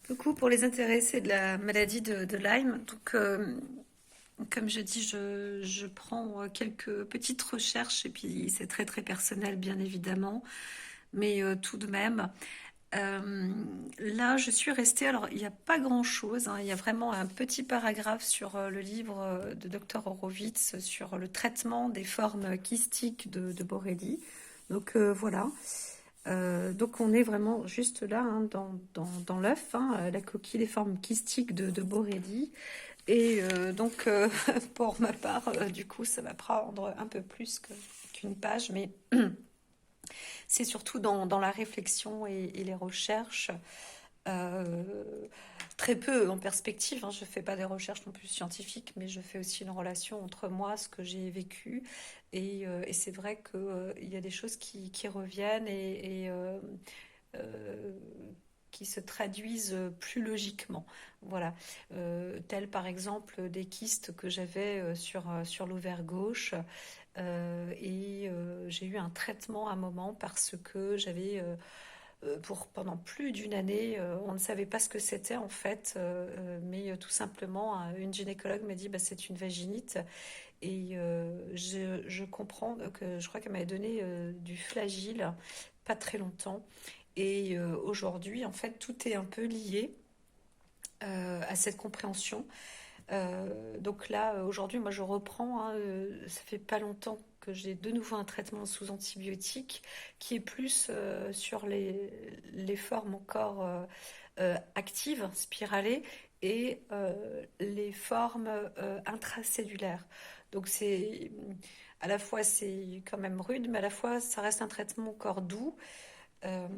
Coucou pour les intéressés de la maladie de Lyme. Comme je dis, je prends quelques petites recherches et puis c'est très très personnel bien évidemment, mais tout de même. euh, Là, je suis restée. Alors, il n'y a pas grand-chose, hein. Il y a vraiment un petit paragraphe sur le livre de Dr Horowitz sur le traitement des formes kystiques de Borrelia. Voilà. Donc on est vraiment juste là, hein, dans l'œuf, hein, la coquille, les formes kystiques de Borrelia. Pour ma part, du coup, ça va prendre un peu plus qu'une page, mais c'est surtout dans la réflexion et les recherches. euh, Très peu en perspective, hein. Je ne fais pas des recherches non plus scientifiques, mais je fais aussi une relation entre moi, ce que j'ai vécu. Et c'est vrai qu'il y a des choses qui reviennent euh, qui se traduisent plus logiquement. Voilà. Tels par exemple des kystes que j'avais sur l'ovaire gauche. J'ai eu un traitement à un moment parce que j'avais pendant plus d'une année, on ne savait pas ce que c'était en fait, mais tout simplement, une gynécologue m'a dit bah, c'est une vaginite. Je comprends que je crois qu'elle m'avait donné du Flagyl pas très longtemps. Aujourd'hui, en fait, tout est un peu lié à cette compréhension. Donc là, aujourd'hui, moi, je reprends, hein, ça fait pas longtemps que j'ai de nouveau un traitement sous antibiotiques qui est plus sur les formes encore actives, spiralées, et les formes intracellulaires. Donc c'est à la fois c'est quand même rude, mais à la fois ça reste un traitement encore doux. euh,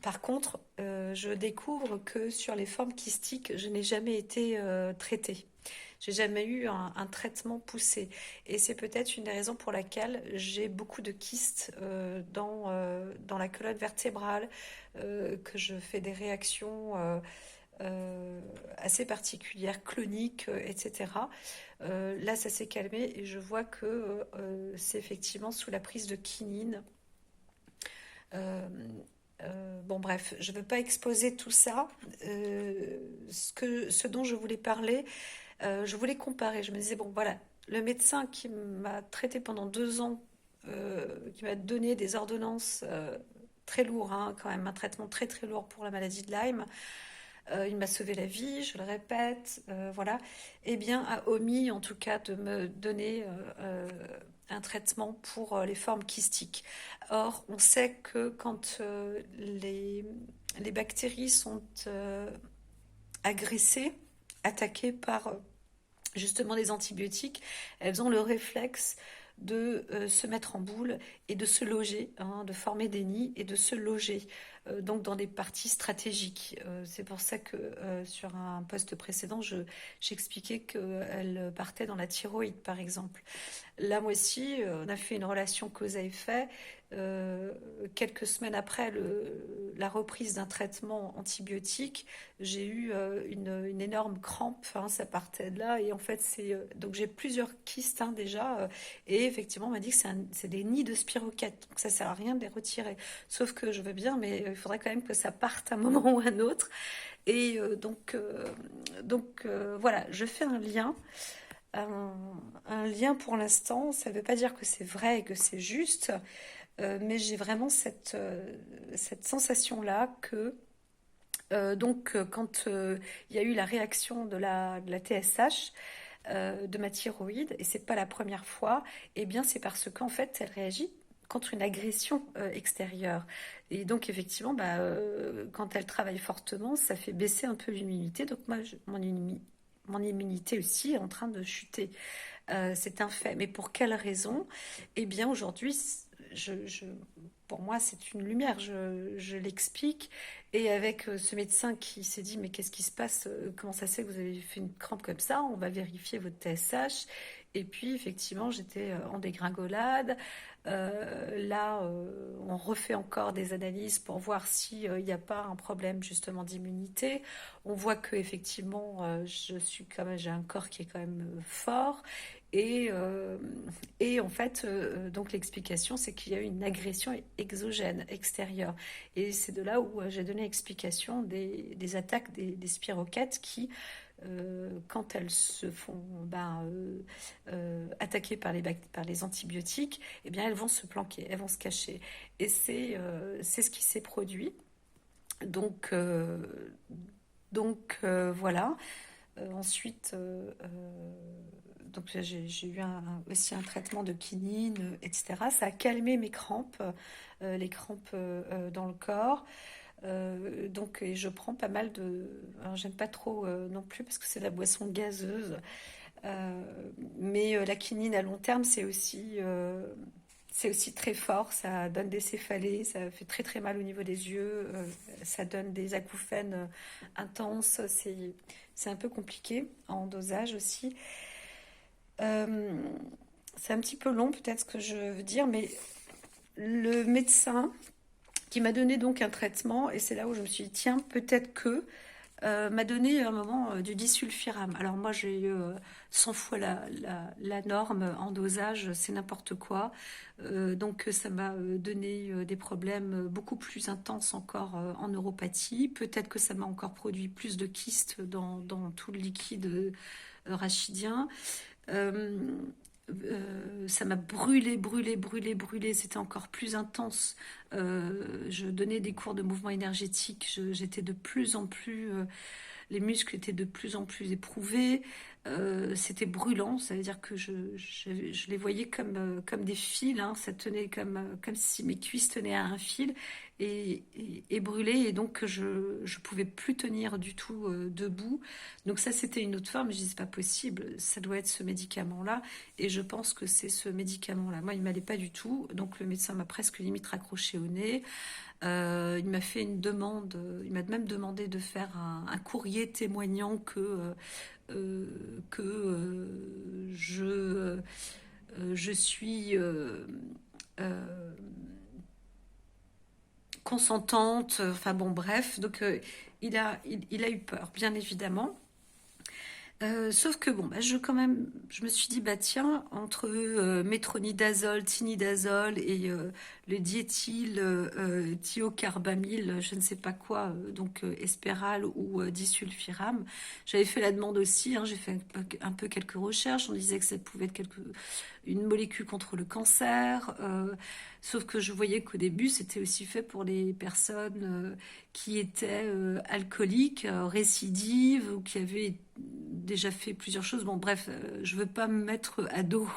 Par contre, je découvre que sur les formes kystiques, je n'ai jamais été traitée. J'ai jamais eu un traitement poussé. Et c'est peut-être une des raisons pour laquelle j'ai beaucoup de kystes dans la colonne vertébrale, que je fais des réactions assez particulières, cloniques, etc. Là, ça s'est calmé et je vois que c'est effectivement sous la prise de quinine. Euh, bon, bref, je ne veux pas exposer tout ça. Ce dont je voulais parler, je voulais comparer. Je me disais, bon, voilà, le médecin qui m'a traité pendant 2 ans, qui m'a donné des ordonnances très lourdes, hein, quand même, un traitement très très lourd pour la maladie de Lyme. Il m'a sauvé la vie, je le répète, voilà. Eh bien, a omis en tout cas de me donner un traitement pour les formes kystiques. Or, on sait que quand les bactéries sont agressées, attaquées par justement des antibiotiques, elles ont le réflexe de se mettre en boule et de se loger, hein, de former des nids et de se loger, donc dans des parties stratégiques. C'est pour ça que sur un poste précédent, j'expliquais qu'elle partait dans la thyroïde, par exemple. Là, moi aussi, on a fait une relation cause à effet. Euh, Quelques semaines après la reprise d'un traitement antibiotique, j'ai eu une énorme crampe, hein, ça partait de là. Et en fait, donc j'ai plusieurs kystes, hein, déjà. Et effectivement, on m'a dit que c'est des nids de spiroquettes. Donc ça sert à rien de les retirer. Sauf que je veux bien, mais il faudrait quand même que ça parte à un moment ou à un autre. Voilà, je fais un, un lien pour l'instant. Ça ne veut pas dire que c'est vrai et que c'est juste, mais j'ai vraiment cette sensation-là que quand il y a eu la réaction de la TSH, de ma thyroïde, et c'est pas la première fois, eh bien c'est parce qu'en fait elle réagit contre une agression extérieure. Et donc effectivement, bah, quand elle travaille fortement, ça fait baisser un peu l'immunité. Donc moi, mon immunité aussi est en train de chuter. C'est un fait. Mais pour quelle raison? Eh bien, aujourd'hui, je, je- pour moi, c'est une lumière. Je l'explique. Et avec ce médecin qui s'est dit, mais qu'est-ce qui se passe? Comment ça se fait que vous avez fait une crampe comme ça? On va vérifier votre TSH. Et puis, effectivement, j'étais en dégringolade. Là, on refait encore des analyses pour voir s'il n'y a pas un problème justement d'immunité. On voit que effectivement, j'ai un corps qui est quand même fort. Et, euh, et en fait, donc l'explication, c'est qu'il y a eu une agression exogène, extérieure. Et c'est de là où j'ai donné explication des attaques des spiroquettes qui, quand elles se font attaquer par les antibiotiques, eh bien elles vont se planquer, elles vont se cacher. Et c'est ce qui s'est produit. Donc, euh, donc, voilà. Ensuite, donc j'ai eu aussi un traitement de quinine, etc. Ça a calmé mes crampes, les crampes dans le corps. Donc, et je prends pas mal de. Alors, j'aime pas trop non plus parce que c'est de la boisson gazeuse. Euh, mais la quinine à long terme, c'est aussi très fort. Ça donne des céphalées, ça fait très très mal au niveau des yeux, ça donne des acouphènes intenses. C'est un peu compliqué en dosage aussi. Euh, c'est un petit peu long peut-être ce que je veux dire, mais le médecin qui m'a donné donc un traitement, et c'est là où je me suis dit, tiens, peut-être que m'a donné à un moment du disulfiram. Alors moi j'ai eu 100 fois la norme en dosage, c'est n'importe quoi. Donc ça m'a donné des problèmes beaucoup plus intenses encore en neuropathie. Peut-être que ça m'a encore produit plus de kystes dans tout le liquide rachidien. Euh, ça m'a brûlé, brûlé, brûlé, brûlé. C'était encore plus intense. Je donnais des cours de mouvement énergétique. J'étais de plus en plus les muscles étaient de plus en plus éprouvés. C'était brûlant, ça veut dire que je les voyais comme des fils, hein. Ça tenait comme si mes cuisses tenaient à un fil et brûlées, et donc je ne pouvais plus tenir du tout debout. Donc ça, c'était une autre forme. Je dis, c'est pas possible, ça doit être ce médicament-là, et je pense que c'est ce médicament-là. Moi, il m'allait pas du tout, donc le médecin m'a presque limite raccroché au nez. Il m'a fait une demande, il m'a même demandé de faire un courrier témoignant que je suis euh, consentante, enfin bon bref, donc il a eu peur, bien évidemment. Sauf que bon, bah, je me suis dit, bah tiens, entre métronidazole, tinidazole et le diéthyl thiocarbamyl, je ne sais pas quoi, donc Espéral ou disulfiram, j'avais fait la demande aussi, hein, j'ai fait un peu quelques recherches, on disait que ça pouvait être une molécule contre le cancer, sauf que je voyais qu'au début, c'était aussi fait pour les personnes qui étaient alcooliques, récidives, ou qui avaient déjà fait plusieurs choses. Bon, bref, je ne veux pas me mettre à dos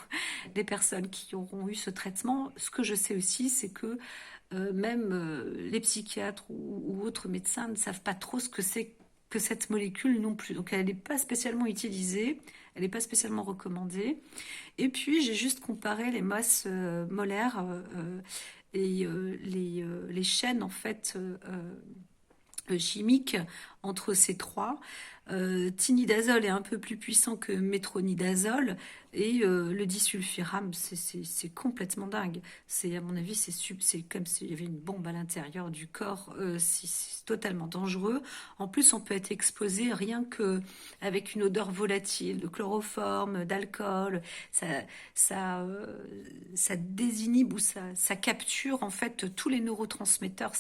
des personnes qui auront eu ce traitement. Ce que je sais aussi, c'est que même les psychiatres ou autres médecins ne savent pas trop ce que c'est que cette molécule non plus. Donc elle n'est pas spécialement utilisée, elle n'est pas spécialement recommandée. Et puis j'ai juste comparé les masses molaires et les chaînes en fait chimiques entre ces trois. Tinidazole est un peu plus puissant que métronidazole, et le disulfiram, c'est complètement dingue. C'est, à mon avis, c'est comme s'il y avait une bombe à l'intérieur du corps. C'est totalement dangereux. En plus, on peut être exposé rien que avec une odeur volatile, de chloroforme, d'alcool. Ça, ça ça désinhibe, ou ça capture en fait tous les neurotransmetteurs.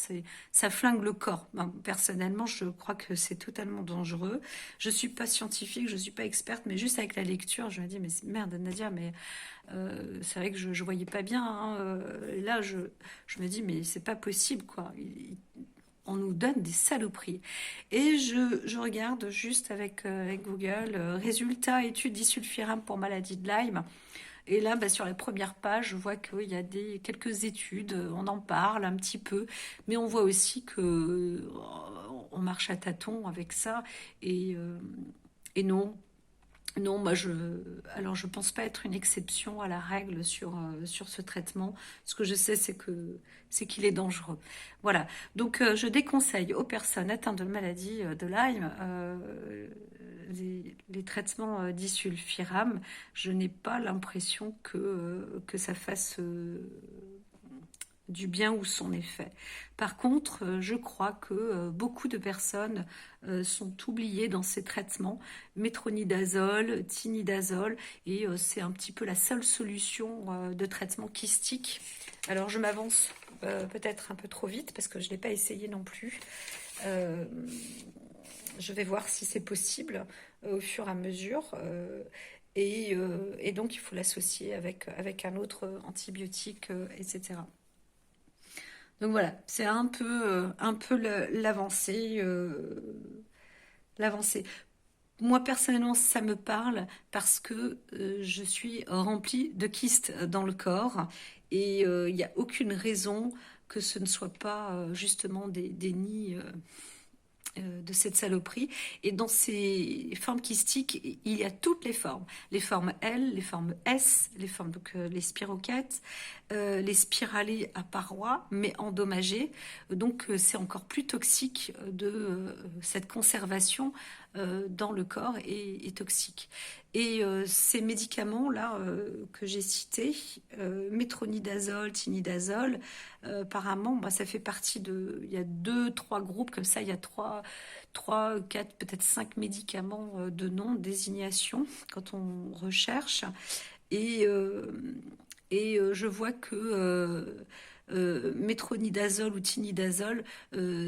Ça flingue le corps. Ben, personnellement, je crois que c'est totalement dangereux. Je suis pas scientifique, je suis pas experte, mais juste avec la lecture, je me dis, mais merde, Nadia, mais c'est vrai que je voyais pas bien, hein, là, je me dis, mais c'est pas possible, quoi. On nous donne des saloperies. Et je regarde juste avec Google, résultats, études disulfiram pour maladie de Lyme. Et là, bah, sur la première page, je vois qu'il y a quelques études, on en parle un petit peu, mais on voit aussi que on marche à tâtons avec ça. Et, euh, et non, non, alors je pense pas être une exception à la règle sur ce traitement. Ce que je sais, c'est qu'il est dangereux. Voilà. Donc je déconseille aux personnes atteintes de maladie de Lyme les traitements disulfiram. Je n'ai pas l'impression que ça fasse du bien ou son effet. Par contre, je crois que beaucoup de personnes sont oubliées dans ces traitements, métronidazole, tinidazole, et c'est un petit peu la seule solution de traitement kystique. Alors je m'avance peut-être un peu trop vite parce que je ne l'ai pas essayé non plus. Euh, je vais voir si c'est possible au fur et à mesure. Et donc, il faut l'associer avec un autre antibiotique, etc. Donc voilà, c'est un peu l'avancée. L'avancée. Moi, personnellement, ça me parle parce que je suis remplie de kystes dans le corps et il n'y a aucune raison que ce ne soit pas justement des nids de cette saloperie. Et dans ces formes kystiques, il y a toutes les formes. Les formes L, les formes S, les formes, donc les spiroquettes, les spiralées à parois, mais endommagées. Donc c'est encore plus toxique de cette conservation dans le corps est toxique. Et ces médicaments-là que j'ai cités, métronidazole, tinidazole, apparemment, bah, ça fait partie de... Il y a deux, trois groupes comme ça, il y a trois, quatre, peut-être cinq médicaments de nom, désignation, quand on recherche. Et, euh, et je vois que métronidazole ou tinidazole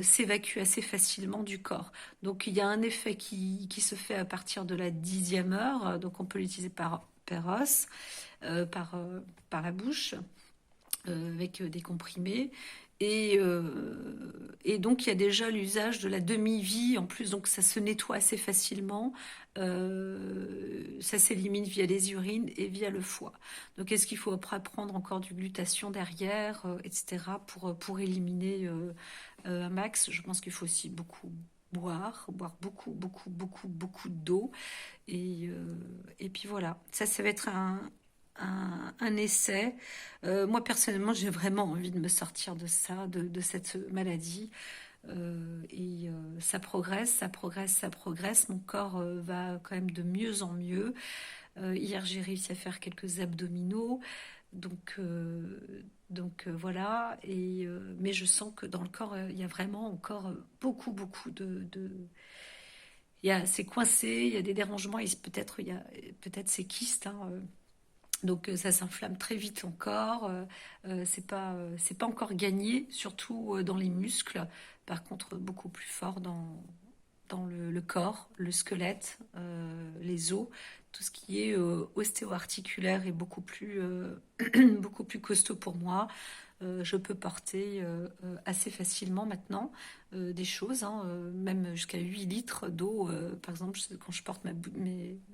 s'évacue assez facilement du corps. Donc il y a un effet qui se fait à partir de la 10e heure, donc on peut l'utiliser par os, par la bouche avec des comprimés. Et donc, il y a déjà l'usage de la demi-vie en plus, donc ça se nettoie assez facilement. Ça s'élimine via les urines et via le foie. Donc, est-ce qu'il faut après prendre encore du glutathion derrière, etc., pour éliminer un max? Je pense qu'il faut aussi beaucoup boire beaucoup, beaucoup, beaucoup, beaucoup d'eau. Et puis voilà, ça va être un essai. Moi, personnellement, j'ai vraiment envie de me sortir de ça, de cette maladie. Ça progresse, ça progresse, ça progresse. Mon corps va quand même de mieux en mieux. Hier, j'ai réussi à faire quelques abdominaux. Donc, voilà. Mais je sens que dans le corps, il y a vraiment encore beaucoup, beaucoup c'est coincé, il y a des dérangements, et il y a peut-être ces kystes, hein, donc ça s'inflamme très vite encore. C'est pas encore gagné, surtout dans les muscles. Par contre, beaucoup plus fort dans le corps, le squelette, les os, tout ce qui est ostéo-articulaire est beaucoup plus, beaucoup plus costaud pour moi. Je peux porter assez facilement maintenant des choses, hein, même jusqu'à 8 litres d'eau. Par exemple, quand je porte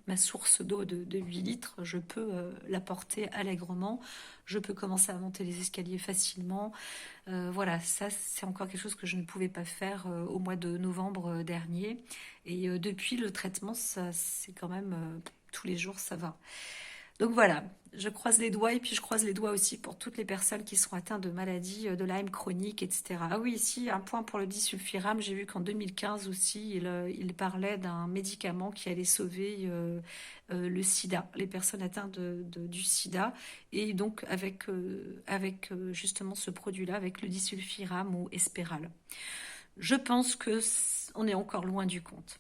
ma source d'eau de 8 litres, je peux la porter allègrement. Je peux commencer à monter les escaliers facilement. Voilà, ça c'est encore quelque chose que je ne pouvais pas faire au mois de novembre dernier. Et depuis le traitement, ça c'est quand même tous les jours ça va. Donc voilà, je croise les doigts et puis je croise les doigts aussi pour toutes les personnes qui sont atteintes de maladies de Lyme chronique, etc. Ah oui, ici, un point pour le disulfiram. J'ai vu qu'en 2015 aussi, il parlait d'un médicament qui allait sauver le sida, les personnes atteintes du sida. Et donc avec justement ce produit-là, avec le disulfiram ou Espéral. Je pense que on est encore loin du compte.